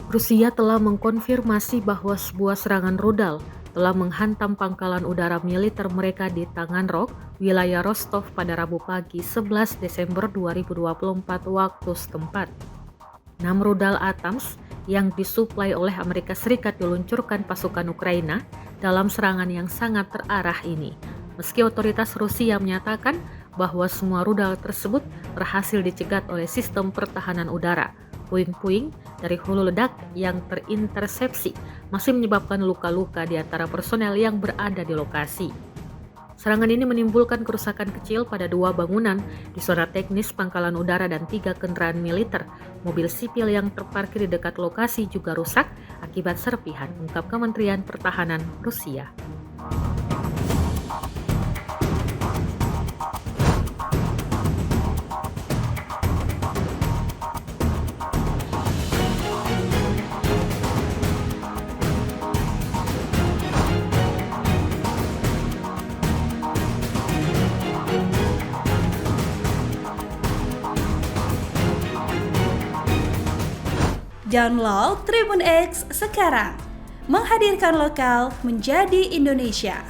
Rusia telah mengkonfirmasi bahwa sebuah serangan rudal telah menghantam pangkalan udara militer mereka di Taganrog, wilayah Rostov pada Rabu pagi 11 Desember 2024 waktu setempat. 6 rudal ATAMS yang disuplai oleh Amerika Serikat diluncurkan pasukan Ukraina dalam serangan yang sangat terarah ini. Meski otoritas Rusia menyatakan bahwa semua rudal tersebut berhasil dicegat oleh sistem pertahanan udara, puing-puing dari hulu ledak yang terintersepsi masih menyebabkan luka-luka di antara personel yang berada di lokasi. Serangan ini menimbulkan kerusakan kecil pada 2 bangunan di zona teknis pangkalan udara dan 3 kendaraan militer. Mobil sipil yang terparkir di dekat lokasi juga rusak akibat serpihan, ungkap Kementerian Pertahanan Rusia. Download Tribun X sekarang, menghadirkan lokal menjadi Indonesia.